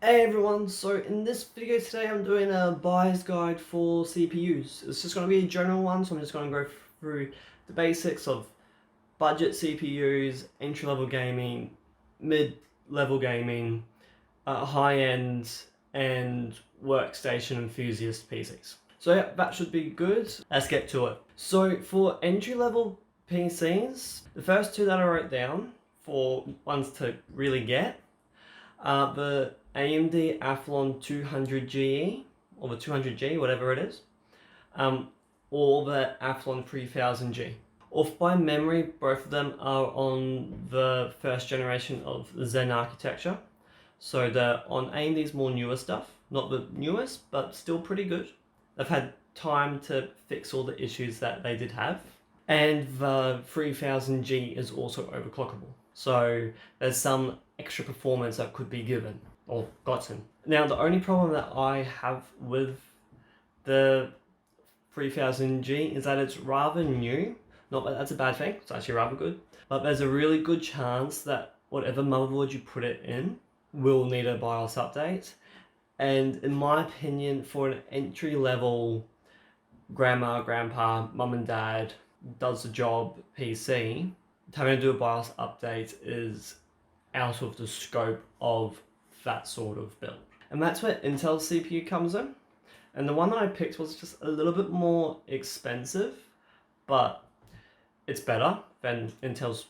Hey everyone, so in this video today I'm doing a buyer's guide for CPUs. It's just going to be a general one, so I'm just going to go through the basics of budget CPUs, entry-level gaming, mid-level gaming, high-end, and workstation enthusiast PCs. So yeah, that should be good. Let's get to it. So for entry-level PCs, the first two that I wrote down for ones to really get the AMD Athlon 200GE, or the 200G, whatever it is, or the Athlon 3000G. Off by memory, both of them are on the first generation of the Zen architecture. So they're on AMD's more newer stuff. Not the newest, but still pretty good. They've had time to fix all the issues that they did have. And the 3000G is also overclockable. So there's some extra performance that could be given or gotten. Now the only problem that I have with the 3000G is that it's rather new. Not that that's a bad thing, it's actually rather good. But there's a really good chance that whatever motherboard you put it in will need a BIOS update. And in my opinion, for an entry level grandma, grandpa, mum and dad does the job PC, having to do a BIOS update is out of the scope of that sort of build. And that's where Intel's CPU comes in. And the one that I picked was just a little bit more expensive, but it's better than Intel's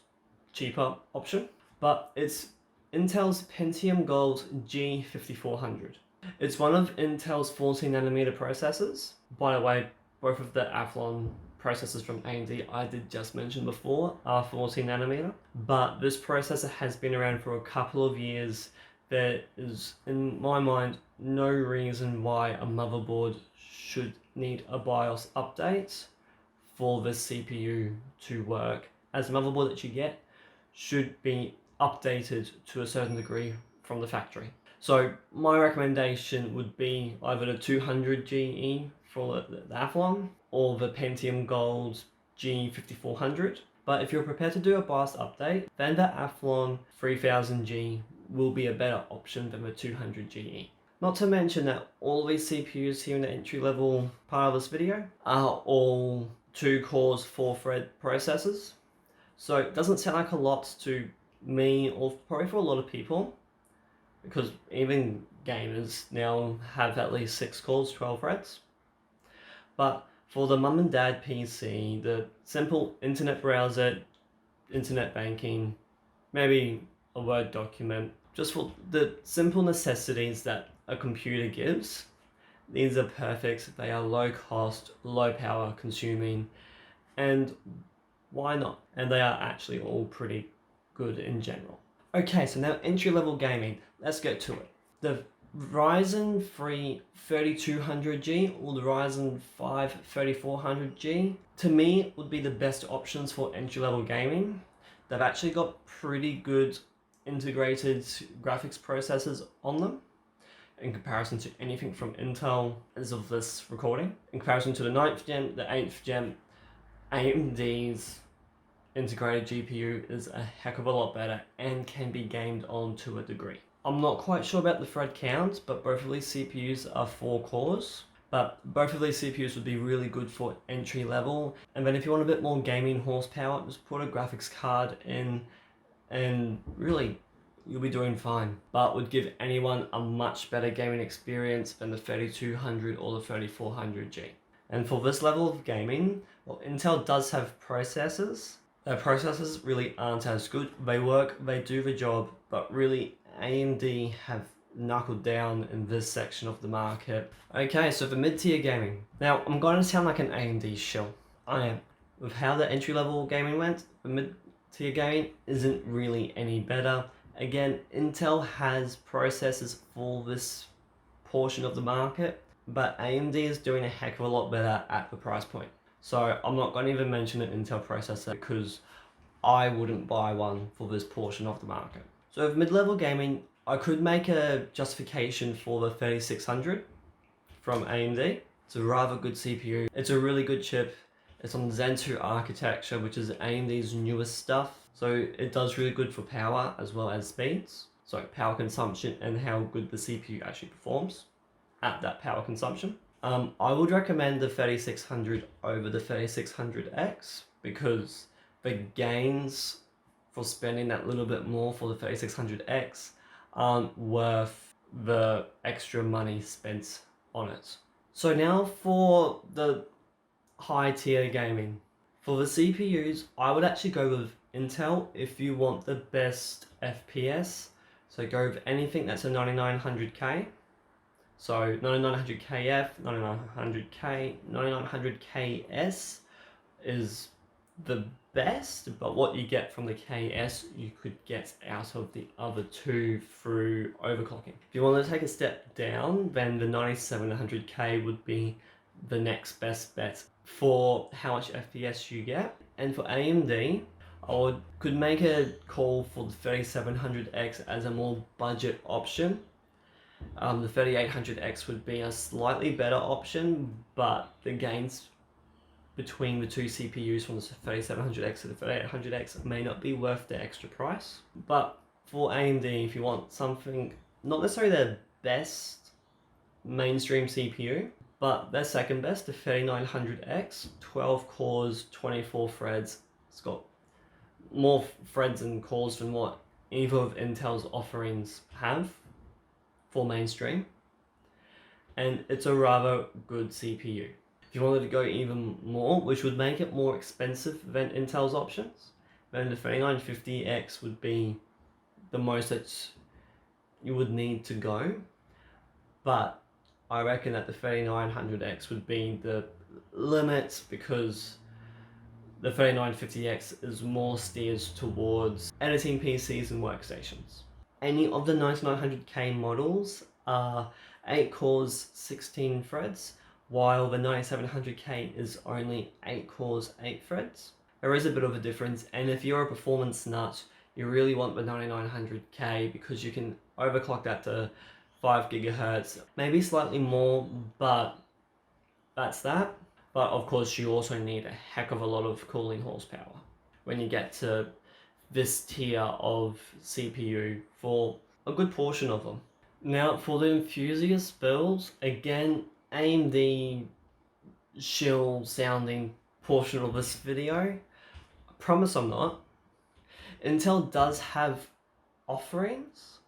cheaper option. But it's Intel's Pentium Gold G5400. It's one of Intel's 14nm processors. By the way, both of the Athlon processors from AMD I did just mention before are 14nm, but this processor has been around for a couple of years. There is, in my mind, no reason why a motherboard should need a BIOS update for this CPU to work, as the motherboard that you get should be updated to a certain degree from the factory. So my recommendation would be either the 200GE for the Athlon or the Pentium Gold G5400. But if you're prepared to do a BIOS update, then the Athlon 3000G will be a better option than the 200GE. Not to mention that all these CPUs here in the entry level part of this video are all 2 cores, 4 thread processors. So it doesn't sound like a lot to me, or probably for a lot of people, because even gamers now have at least 6 cores, 12 threads. But for the mum and dad PC, the simple internet browser, internet banking, maybe a Word document, just for the simple necessities that a computer gives, these are perfect. They are low cost, low power consuming, and why not? And they are actually all pretty good in general. Okay, so now entry-level gaming. Let's get to it. The Ryzen 3 3200G or the Ryzen 5 3400G, to me, would be the best options for entry-level gaming. They've actually got pretty good integrated graphics processors on them in comparison to anything from Intel as of this recording. In comparison to the 9th gen, the 8th gen, AMD's integrated GPU is a heck of a lot better and can be gamed on to a degree. I'm not quite sure about the thread count, but both of these CPUs are 4 cores. But both of these CPUs would be really good for entry level. And then if you want a bit more gaming horsepower, just put a graphics card in and really you'll be doing fine. But would give anyone a much better gaming experience than the 3200 or the 3400G. And for this level of gaming, well, Intel does have processors. Their processors really aren't as good. They work, they do the job, but really AMD have knuckled down in this section of the market. Okay, so for mid-tier gaming. Now, I'm going to sound like an AMD shill. I am. With how the entry-level gaming went, the mid-tier gaming isn't really any better. Again, Intel has processors for this portion of the market, but AMD is doing a heck of a lot better at the price point. So I'm not going to even mention an Intel processor because I wouldn't buy one for this portion of the market. So with mid-level gaming, I could make a justification for the 3600 from AMD. It's a rather good CPU. It's a really good chip. It's on Zen 2 architecture, which is AMD's newest stuff. So it does really good for power as well as speeds. power consumption and how good the CPU actually performs at that power consumption. I would recommend the 3600 over the 3600X because the gains for spending that little bit more for the 3600X aren't worth the extra money spent on it. So now for the high tier gaming. For the CPUs, I would actually go with Intel if you want the best FPS. So go with anything that's a 9900K. So 9900KF, 9900K, 9900KS is the best, but what you get from the KS you could get out of the other two through overclocking. If you want to take a step down, then the 9700K would be the next best bet for how much FPS you get. And for AMD, could make a call for the 3700X as a more budget option. The 3800X would be a slightly better option, but the gains between the two CPUs from the 3700X to the 3800X may not be worth the extra price. But for AMD, if you want something, not necessarily their best mainstream CPU, but their second best, the 3900X, 12 cores, 24 threads. It's got more threads and cores than what either of Intel's offerings have for mainstream, and it's a rather good CPU. If you wanted to go even more, which would make it more expensive than Intel's options, then the 3950X would be the most that you would need to go, but I reckon that the 3900X would be the limit because the 3950X is more steered towards editing PCs and workstations. Any of the 9900K models are 8 cores, 16 threads, while the 9700K is only 8 cores, 8 threads. There is a bit of a difference, and if you're a performance nut, you really want the 9900K because you can overclock that to 5 gigahertz, maybe slightly more, but that's that. But of course you also need a heck of a lot of cooling horsepower when you get to this tier of CPU for a good portion of them. Now for the enthusiast builds, again, AMD shill sounding portion of this video. I promise I'm not. Intel does have offerings,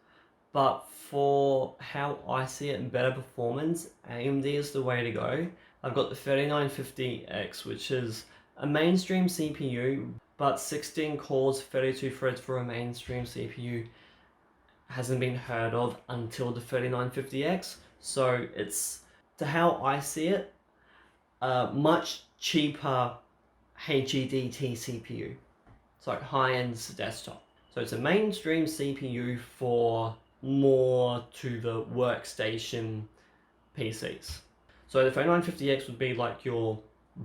but for how I see it, better performance, AMD is the way to go. I've got the 3950X, which is a mainstream CPU, but 16 cores, 32 threads for a mainstream CPU hasn't been heard of until the 3950X. So it's, to how I see it, a much cheaper HEDT CPU. So high-end desktop. So it's a mainstream CPU for more to the workstation PCs. So the 3950X would be like your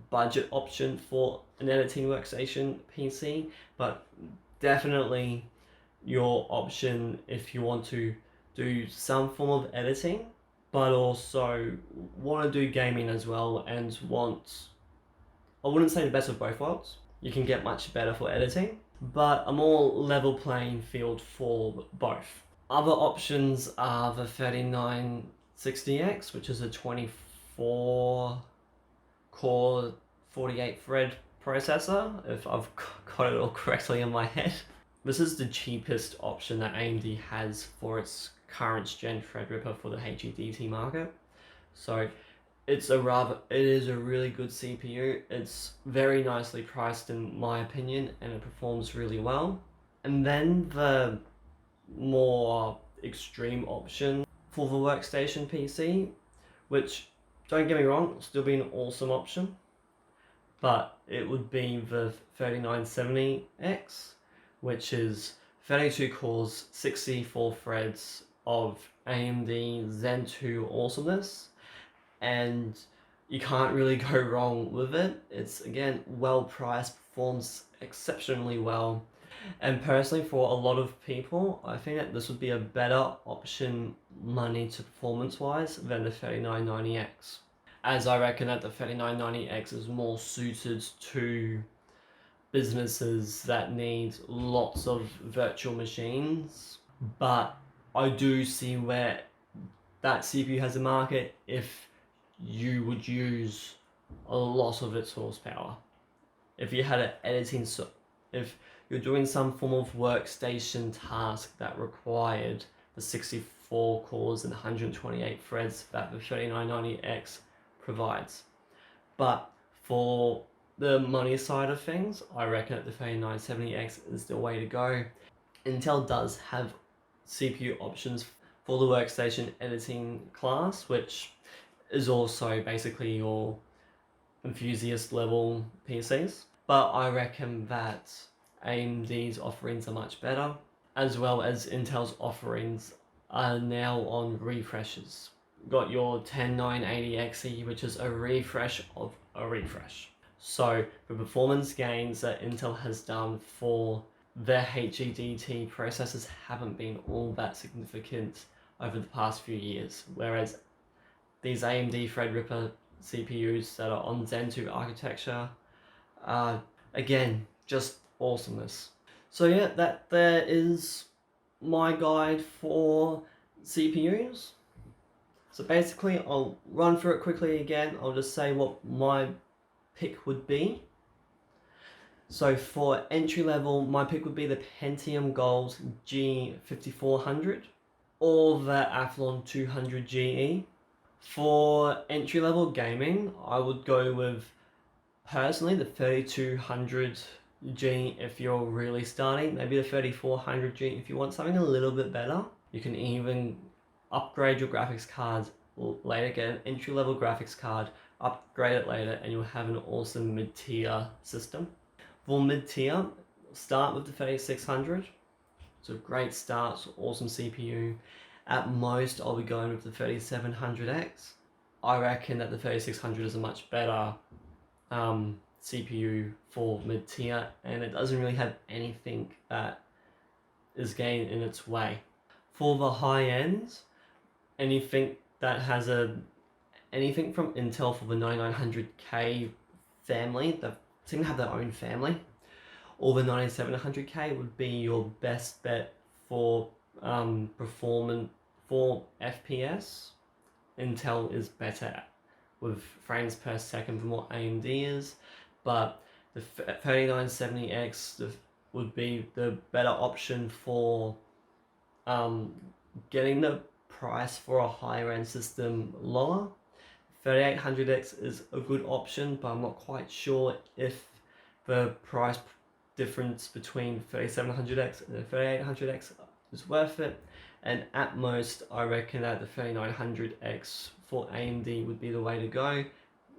budget option for an editing workstation PC, but definitely your option if you want to do some form of editing, but also want to do gaming as well and want, I wouldn't say the best of both worlds. You can get much better for editing, but a more level playing field for both. Other options are the 3960X, which is a 24 core 48 thread processor, if I've got it all correctly in my head. This is the cheapest option that AMD has for its current gen Threadripper for the HEDT market. So it is a really good CPU. It's very nicely priced in my opinion, and it performs really well. And then the more extreme option for the workstation PC, which, don't get me wrong, still be an awesome option, but it would be the 3970X, which is 32 cores, 64 threads of AMD Zen 2 awesomeness, and you can't really go wrong with it. It's, again, well priced, performs exceptionally well, and personally for a lot of people, I think that this would be a better option money to performance wise than the 3990X, as I reckon that the 3990X is more suited to businesses that need lots of virtual machines, but I do see where that CPU has a market if you would use a lot of its horsepower. If you had an editing, if you're doing some form of workstation task that required the 64 cores and 128 threads that the 3990X provides. But for the money side of things, I reckon that the 3970X is the way to go. Intel does have CPU options for the workstation editing class, which is also basically your enthusiast level PCs. But I reckon that AMD's offerings are much better, as well as Intel's offerings are now on refreshes. Got your 10980XE, which is a refresh of a refresh. So the performance gains that Intel has done for their HEDT processors haven't been all that significant over the past few years, whereas these AMD Threadripper CPUs that are on Zen 2 architecture are, again, just awesomeness. So yeah, that there is my guide for CPUs. So basically, I'll run through it quickly again. I'll just say what my pick would be. So for entry level, my pick would be the Pentium Gold G5400 or the Athlon 200 GE. For entry level gaming, I would go with, personally, the 3200G if you're really starting, maybe the 3400G if you want something a little bit better. You can even upgrade your graphics cards later, get an entry level graphics card, upgrade it later, and you'll have an awesome mid-tier system. For mid-tier, start with the 3600. It's a great start, it's an awesome CPU. At most, I'll be going with the 3700X. I reckon that the 3600 is a much better CPU for mid-tier, and it doesn't really have anything that is getting in its way. For the high end, anything that has anything from Intel for the 9900K family, they seem to have their own family, or the 9700K would be your best bet for performance for FPS. Intel is better with frames per second than what AMD is, but the 3970X would be the better option for getting the price for a higher end system lower. 3800X is a good option, but I'm not quite sure if the price difference between 3700X and the 3800X is worth it. And at most, I reckon that the 3900X for AMD would be the way to go.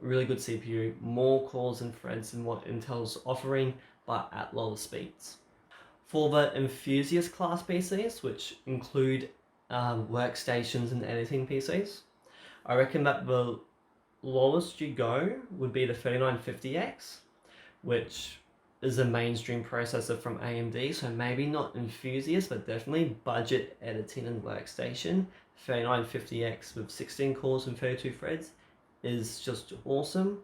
Really good CPU, more cores and threads than what Intel's offering, but at lower speeds. For the enthusiast class PCs, which include workstations and editing PCs, I reckon that the lowest you go would be the 3950X, which is a mainstream processor from AMD, so maybe not enthusiast, but definitely budget editing and workstation. 3950X with 16 cores and 32 threads is just awesome.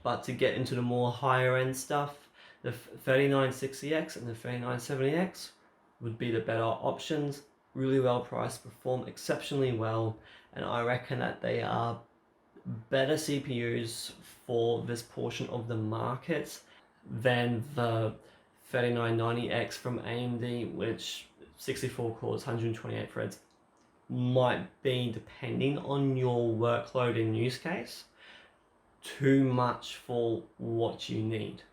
But to get into the more higher end stuff, the 3960X and the 3970X would be the better options. Really well priced, perform exceptionally well, and I reckon that they are better CPUs for this portion of the market than the 3990X from AMD, which 64 cores, 128 threads, might be, depending on your workload and use case, too much for what you need.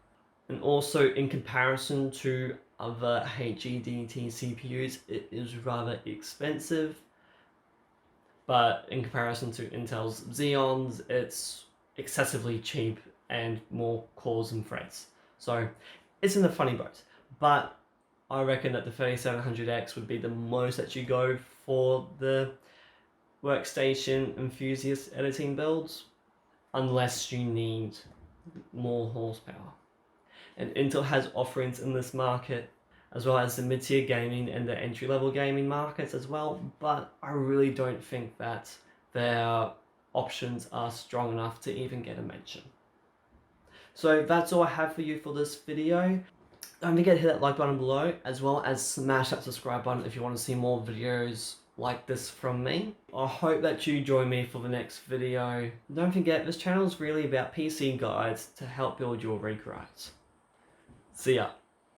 And also, in comparison to other HEDT CPUs, it is rather expensive, but in comparison to Intel's Xeons, it's excessively cheap and more cores and threads. So it's in a funny boat, but I reckon that the 3700X would be the most that you go for the workstation enthusiast editing builds, unless you need more horsepower. And Intel has offerings in this market, as well as the mid-tier gaming and the entry-level gaming markets as well, but I really don't think that their options are strong enough to even get a mention. So that's all I have for you for this video. Don't forget to hit that like button below, as well as smash that subscribe button if you want to see more videos like this from me. I hope that you join me for the next video. Don't forget, this channel is really about PC guides to help build your rig rights. See ya.